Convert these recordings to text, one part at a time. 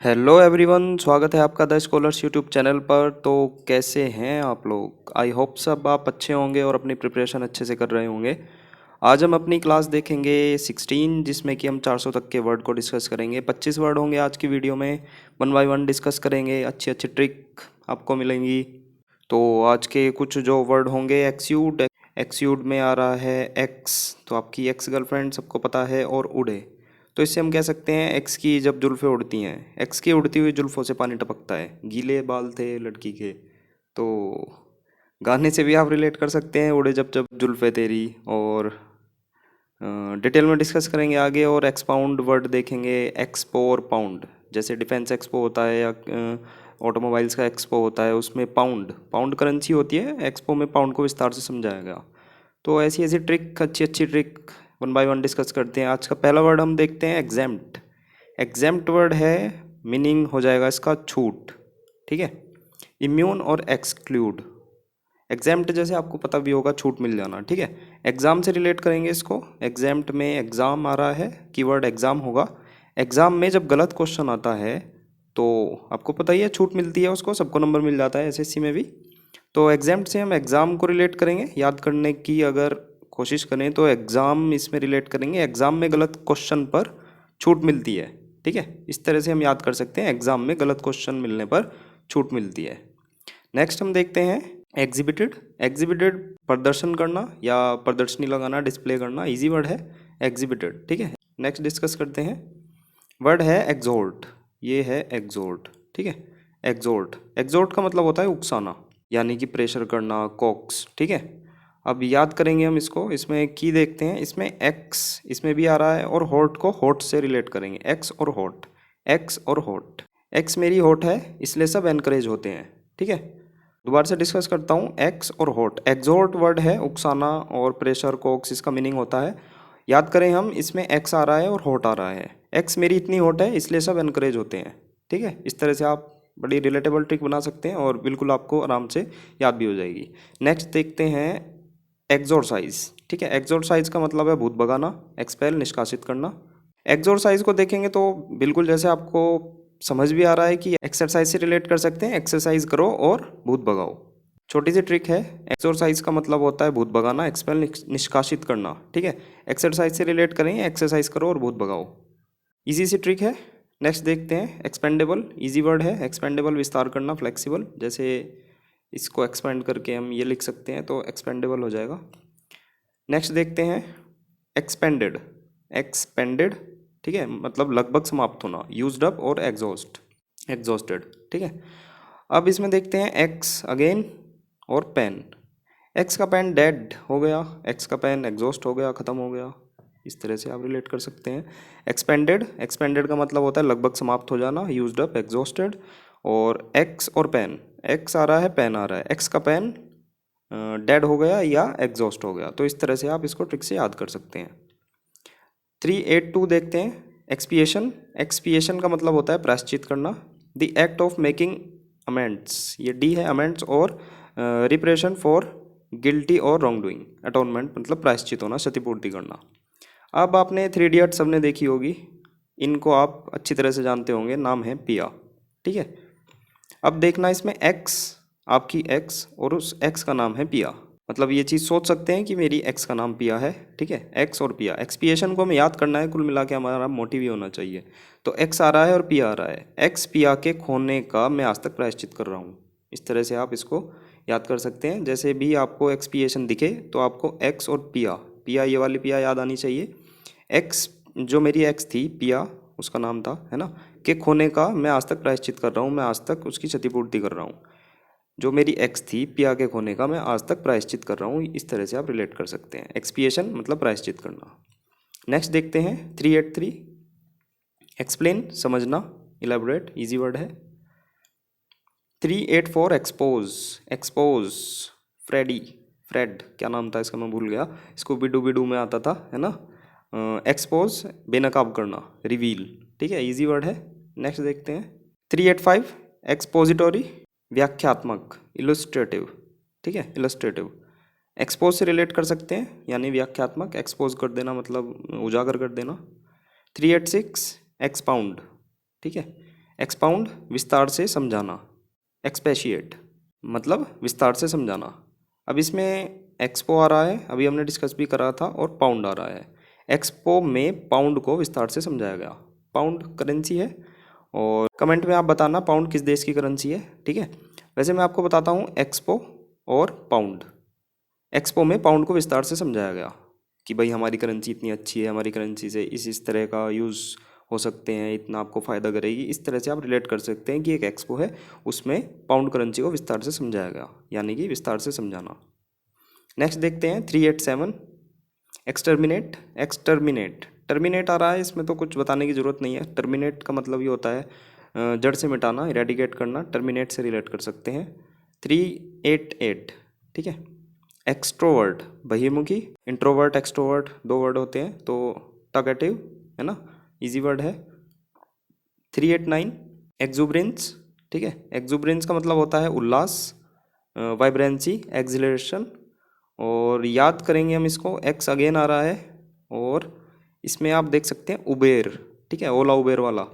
Hello everyone, स्वागत है आपका द स्कॉलर्स यूट्यूब चैनल पर। तो कैसे हैं आप लोग? आई होप सब आप अच्छे होंगे और अपनी प्रिपरेशन अच्छे से कर रहे होंगे। आज हम अपनी क्लास देखेंगे 16, जिसमें कि हम 400 तक के वर्ड को डिस्कस करेंगे। 25 वर्ड होंगे आज की वीडियो में। वन बाय वन डिस्कस करेंगे, अच्छी अच्छी ट्रिक आपको मिलेंगी। तो आज के कुछ जो वर्ड होंगे, एक्स्यूड। एक्स्यूड में आ रहा है एक्स, तो आपकी एक्स गर्लफ्रेंड सबको पता है। और उड़े, तो इससे हम कह सकते हैं एक्स की जब जुल्फ़ें उड़ती हैं, एक्स की उड़ती हुई जुल्फ़ों से पानी टपकता है, गीले बाल थे लड़की के। तो गाने से भी आप रिलेट कर सकते हैं, उड़े जब जब जुल्फ़ें तेरी। और डिटेल में डिस्कस करेंगे आगे। और एक्सपाउंड वर्ड देखेंगे, एक्सपो और पाउंड। जैसे डिफेंस एक्सपो होता है या ऑटोमोबाइल्स का एक्सपो होता है, उसमें पाउंड पाउंड करेंसी होती है, एक्सपो में पाउंड को विस्तार से समझाया गया। तो ऐसी ऐसी ट्रिक, अच्छी अच्छी trick one by one discuss करते हैं। आज का पहला वर्ड हम देखते हैं एग्जेम्प्ट। एग्जेम्प्ट वर्ड है, मीनिंग हो जाएगा इसका छूट। ठीक है, इम्यून और एक्सक्लूड। एग्जाम्प्ट जैसे आपको पता भी होगा, छूट मिल जाना। ठीक है, एग्ज़ाम से रिलेट करेंगे इसको। एग्जाम्प्ट में एग्ज़ाम आ रहा है, कीवर्ड एग्ज़ाम होगा। एग्ज़ाम में जब गलत क्वेश्चन आता है तो आपको पता ही है, छूट मिलती है उसको, सबको नंबर मिल जाता है एसएससी में भी। तो एग्जाम्प्ट से हम एग्ज़ाम को रिलेट करेंगे। याद करने की अगर कोशिश करें तो एग्ज़ाम इसमें रिलेट करेंगे। एग्ज़ाम में गलत क्वेश्चन पर छूट मिलती है। ठीक है, इस तरह से हम याद कर सकते हैं, एग्ज़ाम में गलत क्वेश्चन मिलने पर छूट मिलती है। नेक्स्ट हम देखते हैं एग्जिबिटेड। एग्जिबिटेड प्रदर्शन करना या प्रदर्शनी लगाना, डिस्प्ले करना, इजी वर्ड है एग्जिबिटेड। ठीक है, नेक्स्ट डिस्कस करते हैं। वर्ड है एग्जोर्ट। ये है एग्जोर्ट। ठीक है, एग्जोर्ट। एग्जोर्ट का मतलब होता है उकसाना, यानी कि प्रेशर करना, कॉक्स। ठीक है, अब याद करेंगे हम इसको। इसमें की देखते हैं, इसमें एक्स इसमें भी आ रहा है, और होट को होट से रिलेट करेंगे। एक्स और होट, एक्स और होट। एक्स मेरी होट है, इसलिए सब एनकरेज होते हैं। ठीक है, दोबारा से डिस्कस करता हूँ, एक्स और होट। एग्जोर्ट वर्ड है उकसाना और प्रेशर, कोक्स, इसका मीनिंग होता है। याद करें हम, इसमें एक्स आ रहा है और होट आ रहा है। एक्स मेरी इतनी होट है, इसलिए सब एनकरेज होते हैं। ठीक है, इस तरह से आप बड़ी रिलेटेबल ट्रिक बना सकते हैं और बिल्कुल आपको आराम से याद भी हो जाएगी। नेक्स्ट देखते हैं एक्सोरसाइज। ठीक है, एक्सोरसाइज का मतलब है भूत भगाना, एक्सपेल निष्कासित करना। एक्सोरसाइज को देखेंगे तो बिल्कुल जैसे आपको समझ भी आ रहा है कि एक्सरसाइज से रिलेट कर सकते हैं, एक्सरसाइज करो और भूत भगाओ। छोटी सी ट्रिक है, एक्सरसाइज का मतलब होता है भूत भगाना, एक्सपेल निष्कासित करना। ठीक है, एक्सरसाइज से रिलेट करेंगे, एक्सरसाइज करो और भूत भगाओ। इजी सी ट्रिक है। नेक्स्ट देखते हैं एक्सपेंडेबल। इजी वर्ड है एक्सपेंडेबल, विस्तार करना, फ्लेक्सिबल। जैसे इसको एक्सपेंड करके हम ये लिख सकते हैं, तो एक्सपेंडेबल हो जाएगा। नेक्स्ट देखते हैं एक्सपेंडेड। एक्सपेंडेड, ठीक है, मतलब लगभग समाप्त होना, यूज्ड अप और एग्जॉस्ट, एग्जॉस्टेड। ठीक है, अब इसमें देखते हैं एक्स अगेन और पेन। एक्स का पेन डेड हो गया, एक्स का पेन एग्जॉस्ट हो गया, ख़त्म हो गया। इस तरह से आप रिलेट कर सकते हैं। एक्सपेंडेड, एक्सपेंडेड का मतलब होता है लगभग समाप्त हो जाना, यूज्ड अप, एग्जॉस्टेड। और एक्स और पेन, एक्स आ रहा है, पेन आ रहा है, एक्स का पेन डेड हो गया या एग्जॉस्ट हो गया। तो इस तरह से आप इसको ट्रिक से याद कर सकते हैं। 382 देखते हैं, एक्सपिएशन। एक्सपिएशन का मतलब होता है प्रायश्चित करना, the act of making amends. ये डी है, अमेंड्स। और रिपरेशन फॉर गिल्टी और रॉन्ग डूइंग, अटोनमेंट मतलब प्रायश्चित होना, क्षतिपूर्ति करना। अब आपने 3 इडियट सबने देखी होगी, इनको आप अच्छी तरह से जानते होंगे, नाम है पिया। ठीक है, अब देखना इसमें एक्स, आपकी एक्स और उस एक्स का नाम है पिया। मतलब ये चीज़ सोच सकते हैं कि मेरी एक्स का नाम पिया है। ठीक है, एक्स और पिया, एक्सपिएशन को हमें याद करना है, कुल मिला के हमारा मोटिव ही होना चाहिए। तो एक्स आ रहा है और पिया आ रहा है, एक्स पिया के खोने का मैं आज तक प्रायश्चित कर रहा हूँ। इस तरह से आप इसको याद कर सकते हैं। जैसे भी आपको एक्सपिएशन दिखे तो आपको एक्स और पिया, पिया ये वाली पिया याद आनी चाहिए। एक्स, जो मेरी एक्स थी पिया, उसका नाम था, है ना, के खोने का मैं आज तक प्रायश्चित कर रहा हूँ, मैं आज तक उसकी क्षतिपूर्ति कर रहा हूँ। जो मेरी एक्स थी पिया के खोने का मैं आज तक प्रायश्चित कर रहा हूँ। इस तरह से आप रिलेट कर सकते हैं, एक्सपिएशन मतलब प्रायश्चित करना। नेक्स्ट देखते हैं 383, एक्सप्लेन, समझना, इलेबोरेट, इजी वर्ड है। 384 एक्सपोज। एक्सपोज, फ्रेडी, फ्रेड क्या नाम था इसका, मैं भूल गया, इसको बिडू बिडू में आता था, है ना। एक्सपोज, बेनकाब करना, रिवील। ठीक है, इजी वर्ड है। नेक्स्ट देखते हैं 385, एक्सपोजिटोरी, व्याख्यात्मक, इलस्ट्रेटिव। ठीक है, इलस्ट्रेटिव। एक्सपोज से रिलेट कर सकते हैं, यानी व्याख्यात्मक, एक्सपोज कर देना मतलब उजागर कर देना। 386, एक्सपाउंड। ठीक है, एक्सपाउंड विस्तार से समझाना, एक्सपेशिएट मतलब विस्तार से समझाना। अब इसमें एक्सपो आ रहा है, अभी हमने डिस्कस भी करा था, और पाउंड आ रहा है। एक्सपो में पाउंड को विस्तार से समझाया गया। पाउंड करेंसी है, और कमेंट में आप बताना पाउंड किस देश की करेंसी है, ठीक है। वैसे मैं आपको बताता हूँ एक्सपो और पाउंड। एक्सपो में पाउंड को विस्तार से समझाया गया कि भाई हमारी करेंसी इतनी अच्छी है, हमारी करेंसी से इस तरह का यूज़ हो सकते हैं, इतना आपको फ़ायदा करेगी, इस तरह से आप रिलेट कर सकते हैं कि एक एक्सपो है, उसमें पाउंड करेंसी को विस्तार से समझाया गया, यानी कि विस्तार से समझाना। नेक्स्ट देखते हैं 387 एक्सटर्मिनेट। एक्सटर्मिनेट, टर्मिनेट आ रहा है, इसमें तो कुछ बताने की ज़रूरत नहीं है। टर्मिनेट का मतलब ये होता है जड़ से मिटाना, इरेडिकेट करना, टर्मिनेट से रिलेट कर सकते हैं। 388, ठीक है। एक्सट्रोवर्ट बहिर्मुखी, इंट्रोवर्ट एक्सट्रोवर्ट दो वर्ड होते हैं, तो टॉकेटिव है ना, इजी वर्ड है। 389 एक्जुब्रेंस, ठीक है। एक्जुब्रेंस का मतलब होता है उल्लास, वाइब्रेंसी, एक्सिलरेशन। और याद करेंगे हम इसको, एक्स अगेन आ रहा है, और इसमें आप देख सकते हैं उबेर, ठीक है, ओला उबेर वाला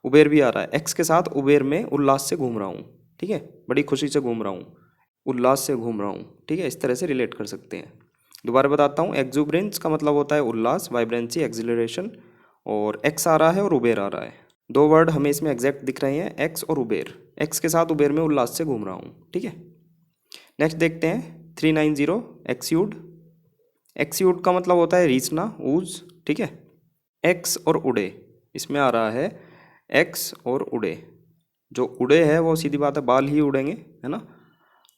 उबेर भी आ रहा है। एक्स के साथ उबेर में उल्लास से घूम रहा हूँ, ठीक है, बड़ी खुशी से घूम रहा हूँ, उल्लास से घूम रहा हूँ, ठीक है, इस तरह से रिलेट कर सकते हैं। दोबारा बताता हूँ, एक्जुब्रेंस का मतलब होता है उल्लास, वाइब्रेंसी, एक्सिलरेशन, और एक्स आ रहा है और उबेर आ रहा है। दो वर्ड हमें इसमें एग्जैक्ट दिख रहे हैं, एक्स और उबेर। एक्स के साथ उबेर में उल्लास से घूम रहा हूँ, ठीक है। नेक्स्ट देखते हैं 390 एक्स्यूड। एक्स्यूड का मतलब होता है रीचना, ऊज, ठीक है। एक्स और उड़े, इसमें आ रहा है एक्स और उड़े। जो उड़े है वो सीधी बात है बाल ही उड़ेंगे, है ना।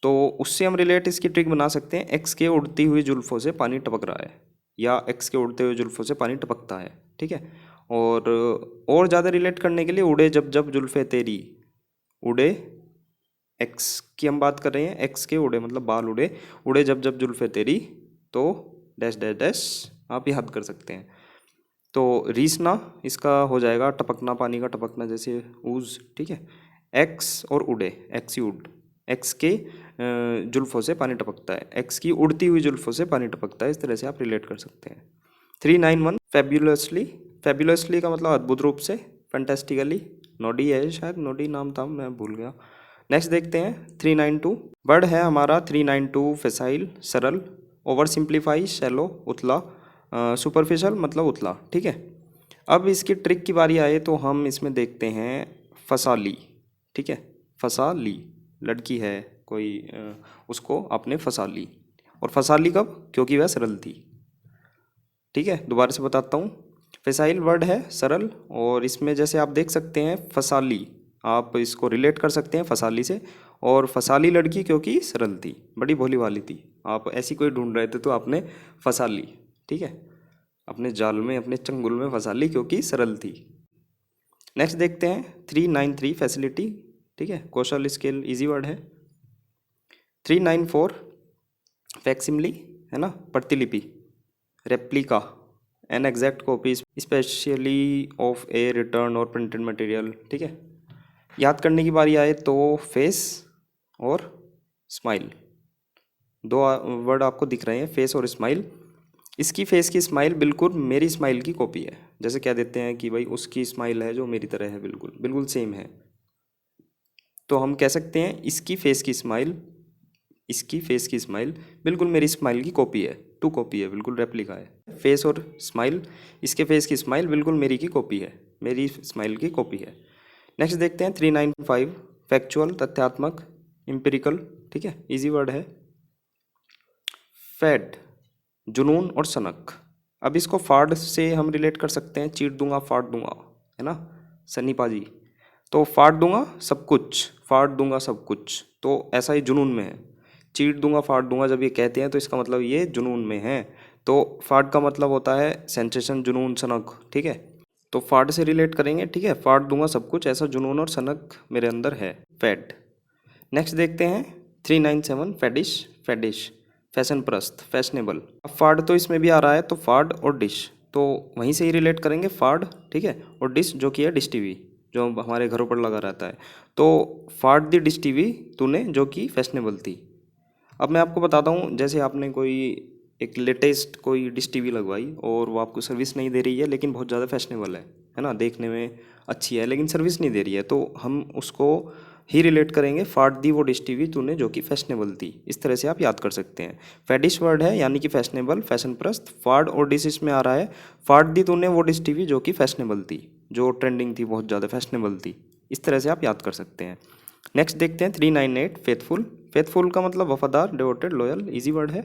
तो उससे हम रिलेट इसकी ट्रिक बना सकते हैं, एक्स के उड़ती हुई जुल्फ़ों से पानी टपक रहा है, या एक्स के उड़ते हुए जुल्फ़ों से पानी टपकता है, ठीक है। और ज़्यादा रिलेट करने के लिए उड़े जब जब जुल्फ़े तेरी, उड़े एक्स की हम बात कर रहे हैं, एक्स के उड़े मतलब बाल उड़े, उड़े जब जब जुल्फ़े तेरी, तो डैश डैश डैश आप याद कर सकते हैं। तो रीसना इसका हो जाएगा टपकना, पानी का टपकना जैसे ऊज, ठीक है। एक्स और उड़े, एक्स्यूड, एक्स के जुल्फ़ों से पानी टपकता है, एक्स की उड़ती हुई जुल्फ़ों से पानी टपकता है, इस तरह से आप रिलेट कर सकते हैं। 391 फेब्युलसली। फेब्युलसली का मतलब अद्भुत रूप से, फैंटास्टिकली, नोडी है शायद, नोडी नाम था, मैं भूल गया। नेक्स्ट देखते हैं 392। वर्ड है हमारा 392 फेसाइल, सरल, ओवर सिंप्लीफाई, शैलो, उतला, सुपरफिशियल मतलब उतला, ठीक है। अब इसकी ट्रिक की बारी आए तो हम इसमें देखते हैं फसाली, ठीक है। फसाली लड़की है कोई, उसको आपने फंसा ली, और फंसा ली कब, क्योंकि वह सरल थी, ठीक है। दोबारा से बताता हूँ, फेसाइल वर्ड है सरल, और इसमें जैसे आप देख सकते हैं फसाली, आप इसको रिलेट कर सकते हैं फसाली से, और फसाली लड़की क्योंकि सरल थी, बड़ी भोली वाली थी, आप ऐसी कोई ढूंढ रहे थे तो आपने फंसा ली, ठीक है, अपने जाल में, अपने चंगुल में फंसा ली क्योंकि सरल थी। नेक्स्ट देखते हैं 393 फैसिलिटी, ठीक है, कौशल स्किल, इजी वर्ड है। 394 फैक्सिमली, है ना, प्रतिलिपि, replica, an exact copy specially of A return और प्रिंटेड मटेरियल, ठीक है। याद करने की बारी आए तो फेस और स्माइल, दो वर्ड आपको दिख रहे हैं, फेस और स्माइल। इसकी फेस की स्माइल बिल्कुल मेरी स्माइल की कॉपी है, जैसे कह देते हैं कि भाई उसकी स्माइल है जो मेरी तरह है, बिल्कुल बिल्कुल सेम है। तो हम कह सकते हैं इसकी फेस की स्माइल, इसकी फेस की स्माइल बिल्कुल मेरी स्माइल की कॉपी है, टू कॉपी है, बिल्कुल रेप्लिका है। फेस और स्माइल, इसके फेस की स्माइल बिल्कुल मेरी की कॉपी है, मेरी स्माइल की कॉपी है। नेक्स्ट देखते हैं 395 फैक्चुअल, तथ्यात्मक, इम्पेरिकल, ठीक है, इजी वर्ड है। फैड जुनून और सनक। अब इसको फाड़ से हम रिलेट कर सकते हैं, चीर दूंगा फाड़ दूंगा, है ना, सन्नी पाजी। तो फाड़ दूंगा सब कुछ, फाड़ दूंगा सब कुछ, तो ऐसा ही जुनून में है। चीर दूंगा फाड़ दूंगा जब ये कहते हैं तो इसका मतलब ये जुनून में है। तो फाड़ का मतलब होता है सेंसेशन, जुनून, सनक, ठीक है। तो फाड़ से रिलेट करेंगे, ठीक है, फाड़ दूंगा सब कुछ, ऐसा जुनून और सनक मेरे अंदर है, फैड। नेक्स्ट देखते हैं 397 फैडिश। फैडिश फैशन प्रस्त, फैशनेबल। अब फाड़ तो इसमें भी आ रहा है, तो फाड़ और डिश तो वहीं से ही रिलेट करेंगे, फाड़, ठीक है, और डिश जो कि है डिश टीवी, जो हमारे घरों पर लगा रहता है। तो फाड़ दी डिश टीवी तूने जो कि फैशनेबल थी। अब मैं आपको बताता हूँ, जैसे आपने कोई एक लेटेस्ट कोई डिश टीवी लगवाई और वो आपको सर्विस नहीं दे रही है लेकिन बहुत ज़्यादा फैशनेबल है है ना, देखने में अच्छी है लेकिन सर्विस नहीं दे रही है, तो हम उसको ही रिलेट करेंगे फाड़ दी वो डिश टीवी तूने जो कि फैशनेबल थी। इस तरह से आप याद कर सकते हैं। फैडिश वर्ड है यानी कि फैशनेबल, फैशन प्रस्त। फाड़ और डिश इसमें आ रहा है। फाड़ दी तूने वो डिश टीवी जो कि फैशनेबल थी, जो ट्रेंडिंग थी, बहुत ज़्यादा फैशनेबल थी। इस तरह से आप याद कर सकते हैं। नेक्स्ट देखते हैं 398 फेथफुल। फेथफुल का मतलब वफादार, डिवोटेड, लॉयल, इजी वर्ड है।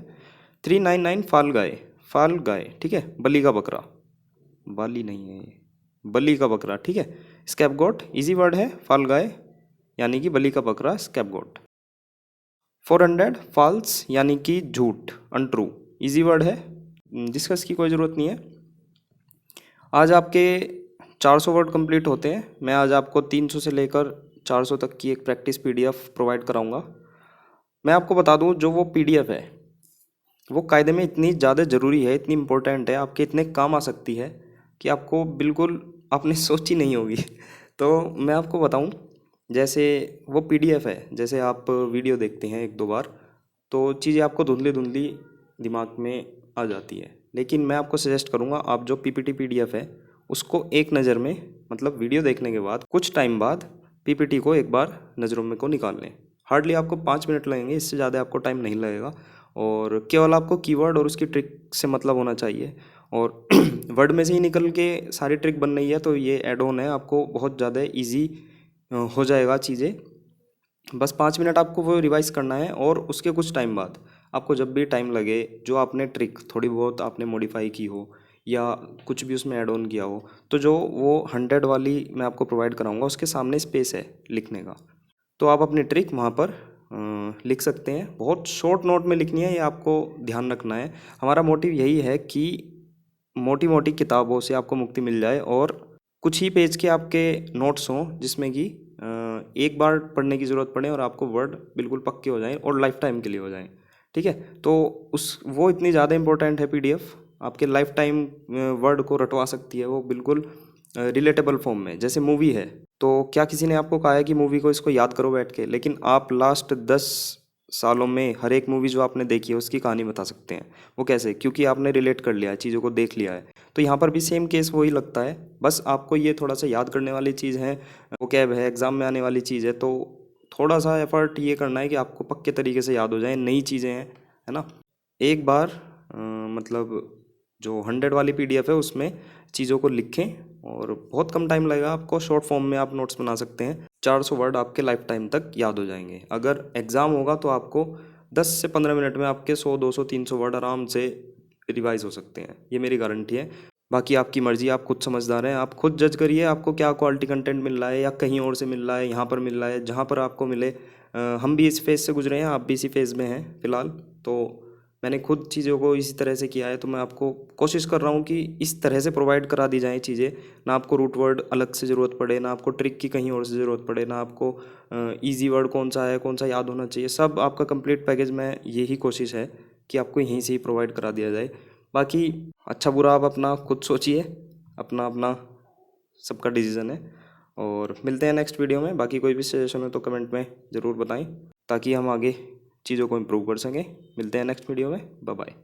399 फाल गाय। फाल गाय ठीक है, बलि का बकरा, बाली नहीं है ये, बलि का बकरा ठीक है। स्कैपगोट इजी वर्ड है, फाल गाय यानी कि बलि का बकरा, स्कैपगोट। 400 फॉल्स यानी कि झूठ, अनट्रू, इजी वर्ड है, डिस्कस की कोई ज़रूरत नहीं है। आज आपके 400 वर्ड कंप्लीट होते हैं। मैं आज आपको 300 से लेकर 400 तक की एक प्रैक्टिस पीडीएफ प्रोवाइड कराऊंगा। मैं आपको बता दूं, जो वो पीडीएफ है वो कायदे में इतनी ज़्यादा ज़रूरी है, इतनी इम्पोर्टेंट है, आपके इतने काम आ सकती है कि आपको बिल्कुल आपने सोची नहीं होगी। तो मैं आपको बताऊं, जैसे वो पीडीएफ है, जैसे आप वीडियो देखते हैं एक दो बार तो चीज़ें आपको धुंधली धुंधली दिमाग में आ जाती है, लेकिन मैं आपको सजेस्ट करूंगा आप जो पीपीटी पीडीएफ है उसको एक नज़र में, मतलब वीडियो देखने के बाद कुछ टाइम बाद पीपीटी को एक बार नज़रों में को निकाल लें। हार्डली आपको 5 मिनट लगेंगे, इससे ज़्यादा आपको टाइम नहीं लगेगा। और केवल आपको कीवर्ड और उसकी ट्रिक से मतलब होना चाहिए, और वर्ड में से ही निकल के सारी ट्रिक बन रही है तो ये एड ऑन है, आपको बहुत ज़्यादा इजी हो जाएगा चीज़ें। बस 5 मिनट आपको वो रिवाइज करना है, और उसके कुछ टाइम बाद आपको जब भी टाइम लगे, जो आपने ट्रिक थोड़ी बहुत आपने मॉडिफाई की हो या कुछ भी उसमें ऐड ऑन किया हो, तो जो वो 100 वाली मैं आपको प्रोवाइड कराऊंगा उसके सामने स्पेस है लिखने का, तो आप अपनी ट्रिक वहाँ पर लिख सकते हैं। बहुत शॉर्ट नोट में लिखनी है, ये आपको ध्यान रखना है। हमारा मोटिव यही है कि मोटी मोटी किताबों से आपको मुक्ति मिल जाए और कुछ ही पेज के आपके नोट्स हों जिसमें कि एक बार पढ़ने की ज़रूरत पड़े और आपको वर्ड बिल्कुल पक्के हो जाएं और लाइफ टाइम के लिए हो जाएं। ठीक है, तो उस वो इतनी ज़्यादा इंपॉर्टेंट है पीडीएफ, आपके लाइफ टाइम वर्ड को रटवा सकती है वो बिल्कुल रिलेटेबल फॉर्म में, जैसे मूवी है। तो क्या किसी ने आपको कहा है कि मूवी को इसको याद करो बैठ के, लेकिन आप लास्ट 10 सालों में हर एक मूवी जो आपने देखी है उसकी कहानी बता सकते हैं। वो कैसे? क्योंकि आपने रिलेट कर लिया है, चीज़ों को देख लिया है। तो यहाँ पर भी सेम केस वही लगता है, बस आपको ये थोड़ा सा याद करने वाली चीज़ है, वो कैब है, एग्ज़ाम में आने वाली चीज़ है, तो थोड़ा सा एफर्ट ये करना है कि आपको पक्के तरीके से याद हो जाए, नई चीज़ें हैं, है ना। एक बार मतलब जो 100 वाली पीडीएफ है उसमें चीज़ों को लिखें, और बहुत कम टाइम लगेगा आपको, शॉर्ट फॉर्म में आप नोट्स बना सकते हैं। 400 वर्ड आपके लाइफ टाइम तक याद हो जाएंगे। अगर एग्ज़ाम होगा तो आपको 10 से 15 मिनट में आपके 100, 200, 300 वर्ड आराम से रिवाइज हो सकते हैं, ये मेरी गारंटी है। बाकी आपकी मर्ज़ी, आप खुद समझदार हैं, आप खुद जज करिए आपको क्या क्वालिटी कंटेंट मिल रहा है, या कहीं और से मिल रहा है, यहाँ पर मिल रहा है, जहाँ पर आपको मिले। हम भी इस फेज़ से गुजरे हैं, आप भी इसी फेज़ में हैं फ़िलहाल, तो मैंने खुद चीज़ों को इसी तरह से किया है, तो मैं आपको कोशिश कर रहा हूँ कि इस तरह से प्रोवाइड करा दी जाएँ चीज़ें, ना आपको रूट वर्ड अलग से ज़रूरत पड़े, ना आपको ट्रिक की कहीं और से ज़रूरत पड़े, ना आपको ईजी वर्ड कौन सा है, कौन सा याद होना चाहिए, सब आपका कंप्लीट पैकेज में यही कोशिश है कि आपको यहीं से ही प्रोवाइड करा दिया जाए। बाकी अच्छा बुरा आप अपना खुद सोचिए, अपना अपना सबका डिसीज़न है। और मिलते हैं नेक्स्ट वीडियो में। बाकी कोई भी सजेशन हो तो कमेंट में ज़रूर बताएं, ताकि हम आगे चीज़ों को इम्प्रूव कर सकें। मिलते हैं नेक्स्ट वीडियो में, बाय बाय।